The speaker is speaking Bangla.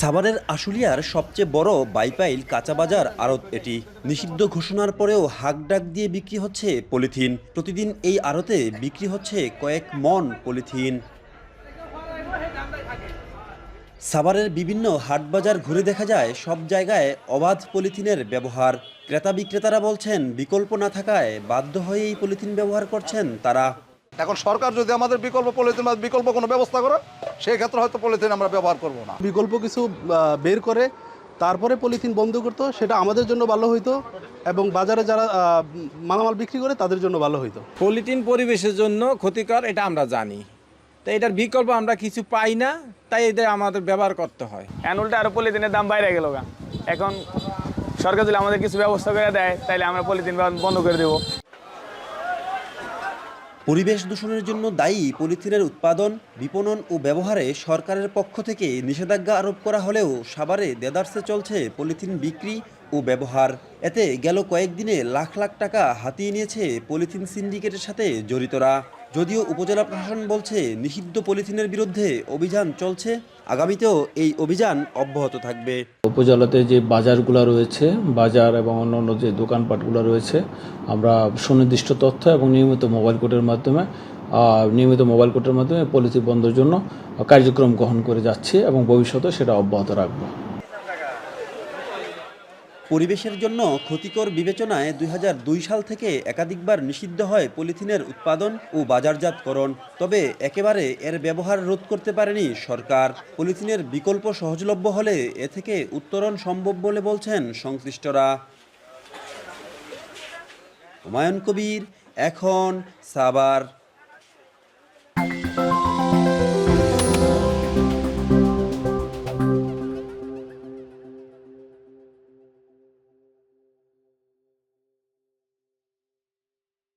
সাভারের আশুলিয়ার সবচেয়ে বড় বাইপাইল কাঁচা বাজার আড়ত এটি। নিষিদ্ধ ঘোষণার পরেও হাঁকডাক দিয়ে বিক্রি হচ্ছে পলিথিন। প্রতিদিন এই আড়তে বিক্রি হচ্ছে কয়েক মন পলিথিন। সাভারের বিভিন্ন হাট বাজার ঘুরে দেখা যায় সব জায়গায় অবাধ পলিথিনের ব্যবহার। ক্রেতা বিক্রেতারা বলছেন বিকল্প না থাকায় বাধ্য হয়েই পলিথিন ব্যবহার করছেন তারা। এখন সরকার যদি আমাদের বিকল্প পলিথিন বা বিকল্প কোনো ব্যবস্থা করে সেই ক্ষেত্রে হয়তো পলিথিন আমরা ব্যবহার করব না। বিকল্প কিছু বের করে তারপরে পলিথিন বন্ধ করতো, সেটা আমাদের জন্য ভালো হইতো এবং বাজারে যারা মালামাল বিক্রি করে তাদের জন্য ভালো হইতো। পলিথিন পরিবেশের জন্য ক্ষতিকর, এটা আমরা জানি, তাই এটার বিকল্প আমরা কিছু পাই না, তাই এটা আমাদের ব্যবহার করতে হয়। উল্টা আরো পলিথিনের দাম বাইরে গেল। এখন সরকার যদি আমাদের কিছু ব্যবস্থা করে দেয় তাহলে আমরা পলিথিন বন্ধ করে দেবো। পরিবেশ দূষণের জন্য দায়ী পলিথিনের উৎপাদন, বিপণন ও ব্যবহারে সরকারের পক্ষ থেকে নিষেধাজ্ঞা আরোপ করা হলেও সাভারে দেদারসে চলছে পলিথিন বিক্রি ও ব্যবহার। এতে গেল কয়েকদিনে লাখ লাখ টাকা হাতিয়ে নিয়েছে পলিথিন সিন্ডিকেটের সাথে জড়িতরা। যদিও উপজেলা প্রশাসন বলছে নিষিদ্ধ পলিথিনের বিরুদ্ধে অভিযান চলছে, আগামীতেও এই অভিযান অব্যাহত থাকবে। উপজেলাতে যে বাজারগুলো রয়েছে, বাজার এবং অন্যান্য যে দোকানপাটগুলো রয়েছে, আমরা সুনির্দিষ্ট তথ্য এবং নিয়মিত মোবাইল কোর্টের মাধ্যমে পলিথিন বন্ধের জন্য কার্যক্রম গ্রহণ করে যাচ্ছি এবং ভবিষ্যতে সেটা অব্যাহত রাখব। পরিবেশের জন্য ক্ষতিকর বিবেচনায় ২০০২ সাল থেকে একাধিকবার নিষিদ্ধ হয় পলিথিনের উৎপাদন ও বাজারজাতকরণ। তবে একেবারে এর ব্যবহার রোধ করতে পারেনি সরকার। পলিথিনের বিকল্প সহজলভ্য হলে এ থেকে উত্তরণ সম্ভব বলে বলছেন সংশ্লিষ্টরা। হুমায়ুন কবির, এখন সাভার।